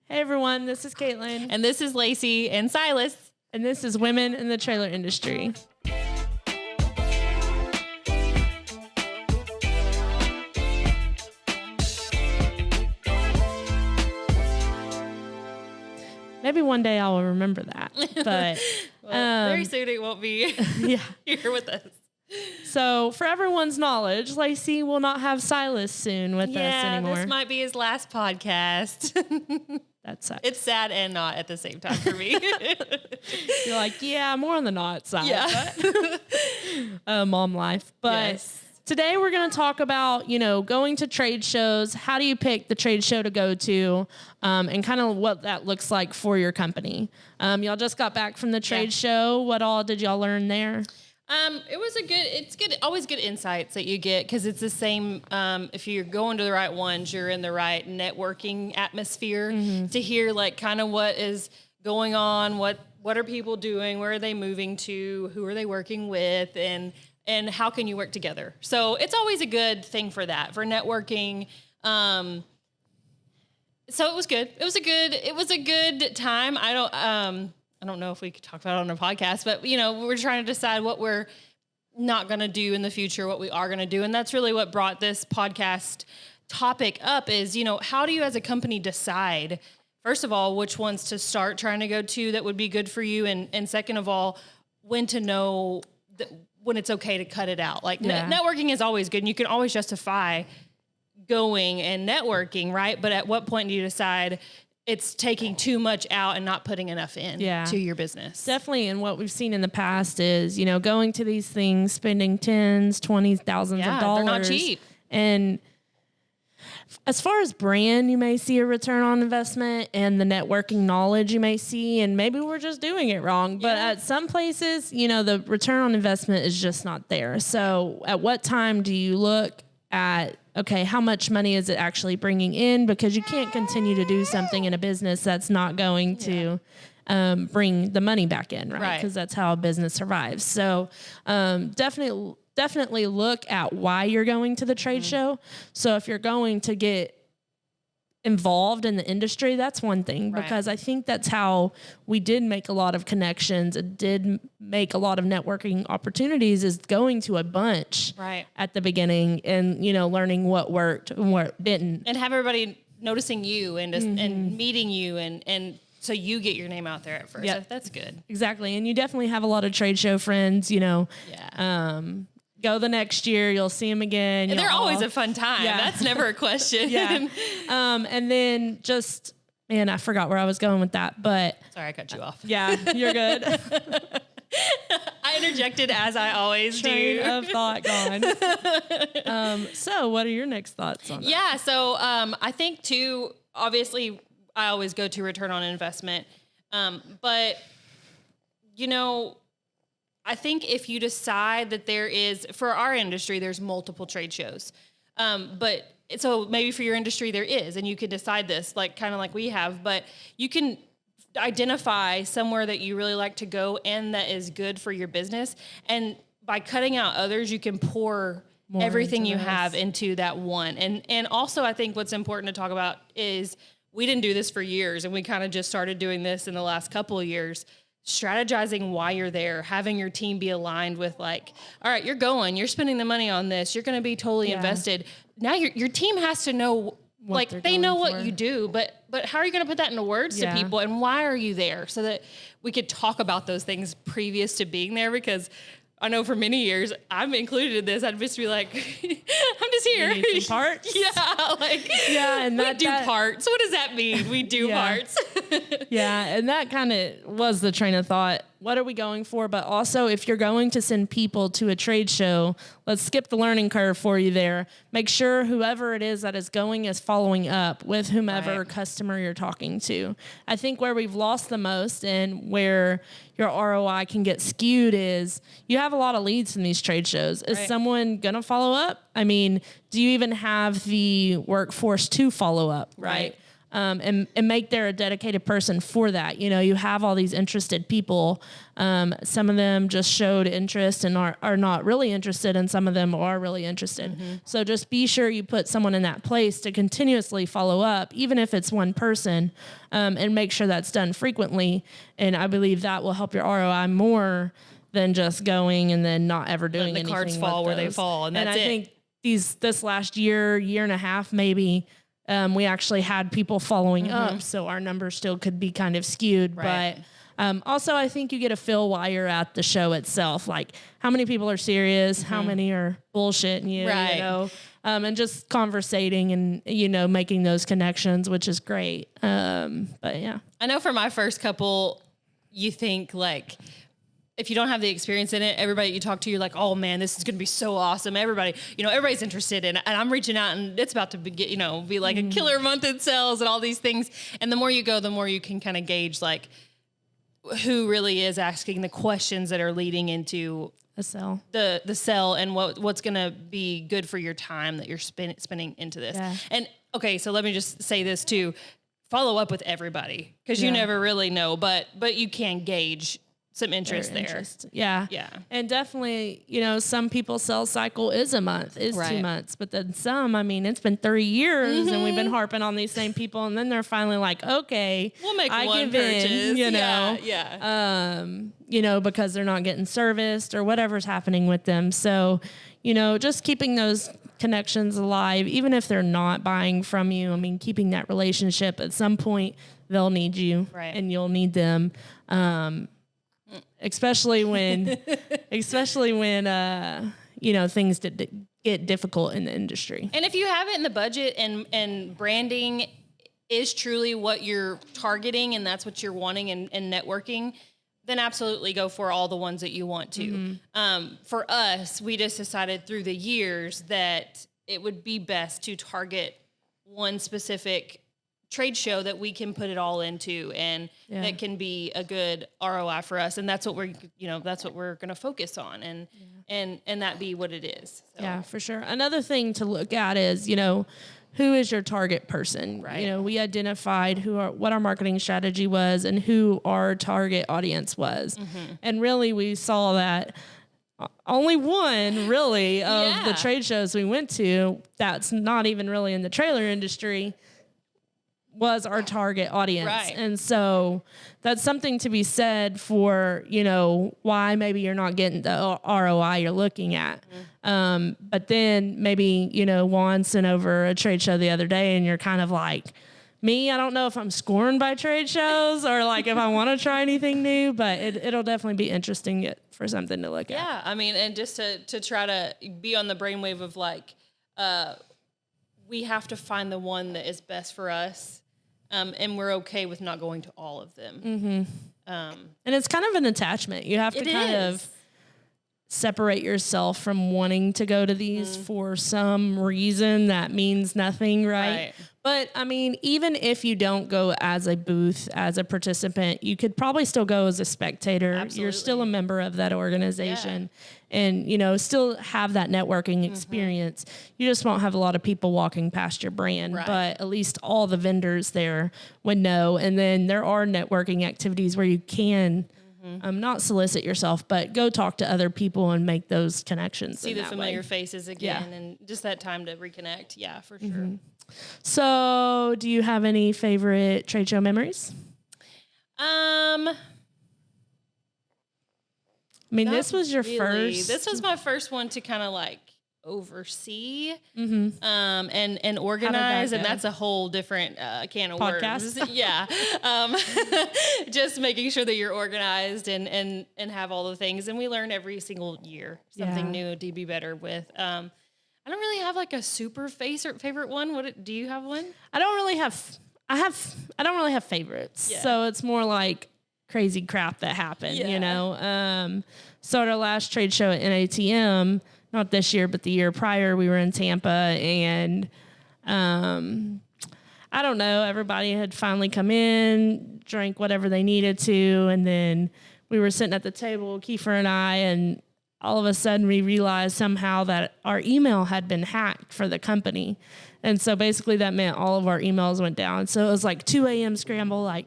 Hey everyone, this is Caitlin. And this is Lacey and Silas. And this is Women in the Trailer Industry. Maybe one day I'll remember that. But very soon it won't be here with us. So for everyone's knowledge, Lacey will not have Silas soon with us anymore. This might be his last podcast. That sucks. It's sad and not at the same time for me. You're like, yeah, more on the not side. Yeah. Mom life. But today we're going to talk about, going to trade shows. How do you pick the trade show to go to, and kind of what that looks like for your company. Y'all just got back from the trade show. What all did y'all learn there? It was always good insights that you get, because it's the same. If you're going to the right ones, you're in the right networking atmosphere to hear like kind of what is going on, what are people doing, where are they moving to, who are they working with, and how can you work together. So it's always a good thing for that, for networking. So it was good. It was a good time. I don't know if we could talk about it on a podcast, but we're trying to decide what we're not going to do in the future, what we are going to do. And that's really what brought this podcast topic up is, how do you as a company decide, first of all, which ones to start trying to go to that would be good for you? And second of all, when to know when it's okay to cut it out. Like networking is always good and you can always justify going and networking, right? But at what point do you decide it's taking too much out and not putting enough in to your business? Definitely. And what we've seen in the past is, going to these things, spending tens, $20,000s of dollars. They're not cheap. And as far as brand, you may see a return on investment, and the networking knowledge you may see, and maybe we're just doing it wrong. But at some places, the return on investment is just not there. So at what time do you look at, okay, how much money is it actually bringing in? Because you can't continue to do something in a business that's not going to bring the money back in, right? Because that's how a business survives. So definitely look at why you're going to the trade show. So if you're going to get involved in the industry, that's one thing, because I think that's how we did make a lot of connections. It did make a lot of networking opportunities, is going to a bunch at the beginning and, learning what worked and what didn't. And have everybody noticing you and and meeting you and so you get your name out there at first. Yep. That's good. Exactly. And you definitely have a lot of trade show friends, go the next year, you'll see them again. And they're always a fun time. Yeah. That's never a question. And then I forgot where I was going with that, but. Sorry, I cut you off. Yeah, you're good. I interjected as I always Train do. of thought gone. So what are your next thoughts on that? Yeah. So, I think too, obviously I always go to return on investment. But I think if you decide that there is, for our industry, there's multiple trade shows. But so maybe for your industry there is, and you can decide this kind of like we have, but you can identify somewhere that you really like to go and that is good for your business. And by cutting out others, you can pour more everything you have into that one. And also I think what's important to talk about is we didn't do this for years, and we kind of just started doing this in the last couple of years. Strategizing why you're there, having your team be aligned with all right, you're spending the money on this, you're going to be totally invested. Now your team has to know, they know what you do, but how are you going to put that into words to people, and why are you there, so that we could talk about those things previous to being there? Because I know for many years I'm included in this. I'd just be like, I'm just here. You need some parts? And we do parts. What does that mean? We do parts. And that kind of was the train of thought. What are we going for? But also, if you're going to send people to a trade show, let's skip the learning curve for you there. Make sure whoever it is that is going is following up with whomever customer you're talking to. I think where we've lost the most and where your ROI can get skewed is you have a lot of leads from these trade shows. Is someone going to follow up? I mean, do you even have the workforce to follow up? Right. and make there a dedicated person for that. You know, you have all these interested people. Some of them just showed interest and are not really interested, and some of them are really interested. So just be sure you put someone in that place to continuously follow up, even if it's one person, and make sure that's done frequently. And I believe that will help your ROI more than just going and then not ever doing anything. The cards fall where they fall, and that's I think this last year and a half, maybe, we actually had people following up, so our numbers still could be kind of skewed. Right. But also, I think you get a feel while you're at the show itself, like how many people are serious, how many are bullshitting you, Right. you know, and just conversating and, you know, making those connections, which is great. But yeah. I know for my first couple, you think like, if you don't have the experience in it, everybody you talk to, you're like, oh man, this is going to be so awesome. Everybody, you know, everybody's interested in it. And I'm reaching out and it's about to be like a killer month in sales and all these things. And the more you go, the more you can kind of gauge like who really is asking the questions that are leading into The sell and what's going to be good for your time that you're spending into this. Yeah. And okay, so let me just say this too. Follow up with everybody because you never really know, but you can gauge some interest there. Yeah. Yeah. And definitely, you know, some people's sales cycle is a month, is 2 months, but then some, I mean, it's been 3 years and we've been harping on these same people. And then they're finally like, okay, we'll make I one give purchase. in, you know, Yeah. You know, because they're not getting serviced or whatever's happening with them. So, you know, just keeping those connections alive, even if they're not buying from you. I mean, keeping that relationship, at some point they'll need you and you'll need them. Especially when, you know, things get difficult in the industry. And if you have it in the budget and branding is truly what you're targeting and that's what you're wanting and networking, then absolutely go for all the ones that you want to. For us, we just decided through the years that it would be best to target one specific trade show that we can put it all into and that can be a good ROI for us. And that's what we're going to focus on and that be what it is. So. Yeah, for sure. Another thing to look at is, you know, who is your target person? Right. You know, we identified what our marketing strategy was and who our target audience was. And really we saw that only one really of the trade shows we went to, that's not even really in the trailer industry, was our target audience. Right. And so that's something to be said for, you know, why maybe you're not getting the ROI you're looking at. But then maybe, you know, Juan sent over a trade show the other day and you're kind of like, me, I don't know if I'm scorned by trade shows or like if I want to try anything new, but it'll definitely be interesting for something to look at. Yeah. I mean, and just to try to be on the brainwave of like, we have to find the one that is best for us. And we're okay with not going to all of them. And it's kind of an attachment. You have to kind of separate yourself from wanting to go to these for some reason that means nothing, right? But I mean, even if you don't go as a booth, as a participant, you could probably still go as a spectator. Absolutely. You're still a member of that organization and, you know, still have that networking experience. You just won't have a lot of people walking past your brand, but at least all the vendors there would know. And then there are networking activities where you can not solicit yourself, but go talk to other people and make those connections. See the familiar faces again and just that time to reconnect. Yeah, for sure. So do you have any favorite trade show memories? I mean, this was your first. This was my first one to kind of like oversee and organize, and that's a whole different can of podcast. Worms. Yeah, just making sure that you're organized and have all the things, and we learn every single year something new to be better with. I don't really have like a super favorite one. Do you have one? I don't really have favorites. Yeah. So it's more like crazy crap that happened, you know? So at our last trade show at NATM, not this year, but the year prior, we were in Tampa and, I don't know, everybody had finally come in, drank whatever they needed to. And then we were sitting at the table, Kiefer and I, and all of a sudden we realized somehow that our email had been hacked for the company. And so basically that meant all of our emails went down. So it was like 2 a.m. scramble, like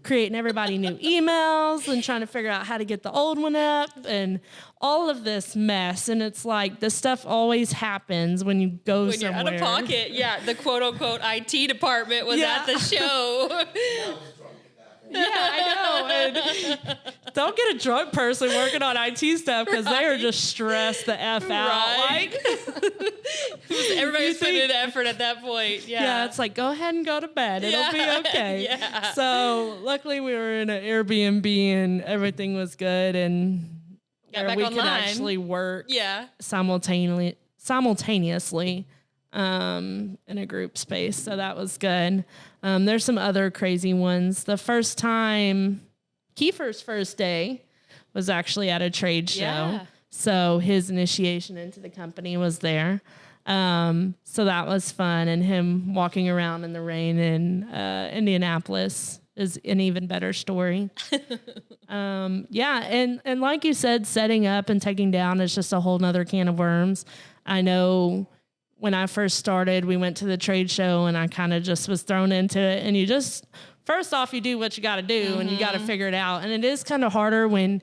creating everybody new emails and trying to figure out how to get the old one up and all of this mess. And it's like this stuff always happens when you go When somewhere. you're out of pocket. Yeah, the quote unquote IT department was at the show. Yeah, I know. And don't get a drunk person working on IT stuff because they are just stressed the F out. Right. Like, everybody's putting in effort at that point. yeah, it's like, go ahead and go to bed. It'll be okay. Yeah. So luckily we were in an Airbnb and everything was good and Got back we online. could actually work Yeah. simultaneously in a group space. So that was good. There's some other crazy ones. The first time, Kiefer's first day was actually at a trade show. Yeah. So his initiation into the company was there. So that was fun. And him walking around in the rain in Indianapolis is an even better story. Yeah. And like you said, setting up and taking down is just a whole nother can of worms. I know when I first started, we went to the trade show and I kind of just was thrown into it. And you just, first off, you do what you got to do and you got to figure it out. And it is kind of harder when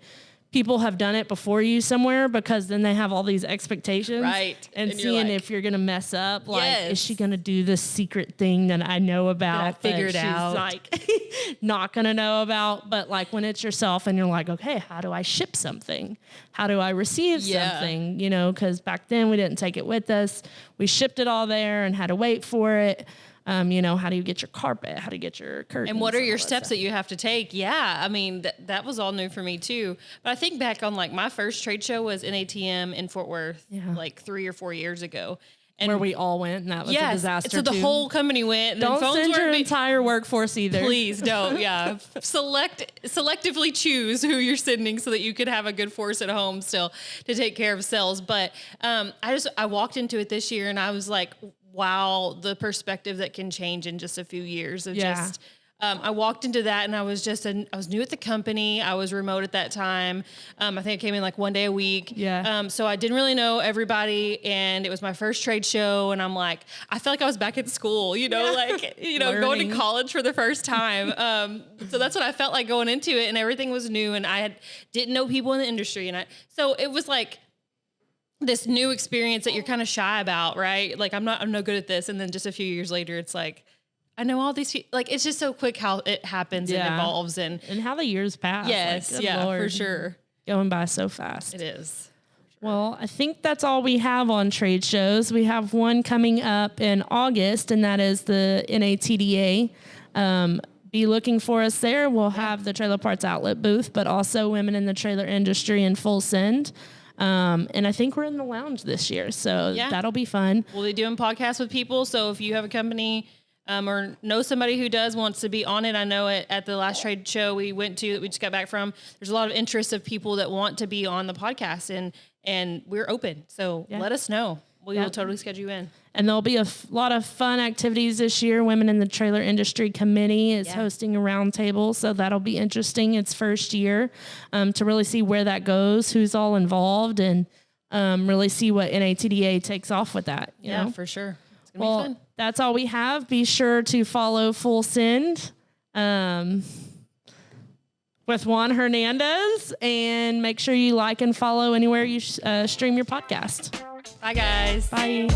people have done it before you somewhere because then they have all these expectations. Right. And And you're seeing like, if you're going to mess up. Like, Yes. is she going to do this secret thing that I know about? Did I figure but it out? She's like not going to know about. But like when it's yourself and you're like, okay, how do I ship something? How do I receive something? You know, because back then we didn't take it with us. We shipped it all there and had to wait for it. You know, how do you get your carpet? How do you get your curtains? And what are your all that steps stuff. that you have to take? Yeah, I mean, that was all new for me too. But I think back on like my first trade show was NATM in Fort Worth like 3 or 4 years ago. And Where we all went, and that was a disaster. so the too. whole company went. And Don't then phones send your weren't being- entire workforce either. Please don't. Yeah. Selectively choose who you're sending so that you could have a good force at home still to take care of sales. But I walked into it this year and I was like, wow, the perspective that can change in just a few years of just. I walked into that and I was new at the company. I was remote at that time. I think I came in like 1 day a week. Yeah. So I didn't really know everybody and it was my first trade show. And I'm like, I felt like I was back at school, you know, like, you know, going Learning. to college for the first time. So that's what I felt like going into it and everything was new and didn't know people in the industry. So it was like this new experience that you're kind of shy about, right? Like I'm no good at this. And then just a few years later, it's like, I know all these people, like, it's just so quick how it happens and evolves and how the years pass. yes, Like, good for Lord. sure. Going by so fast. It is. Well, I think that's all we have on trade shows. We have one coming up in August, and that is the NATDA. Be looking for us there. We'll have the Trailer Parts Outlet booth, but also women in the trailer industry in full send. And I think we're in the lounge this year, so that'll be fun. We'll be doing podcasts with people. So if you have a company or know somebody who wants to be on it, I know at the last trade show we went to that we just got back from, there's a lot of interest of people that want to be on the podcast and we're open. So let us know. We will totally schedule you in. And there'll be a lot of fun activities this year. Women in the Trailer Industry Committee is hosting a roundtable, so that'll be interesting. It's first year to really see where that goes, who's all involved, and really see what NATDA takes off with that. You know? For sure. It's going to be fun. That's all we have. Be sure to follow Full Send with Juan Hernandez, and make sure you like and follow anywhere you stream your podcast. Bye, guys. Bye.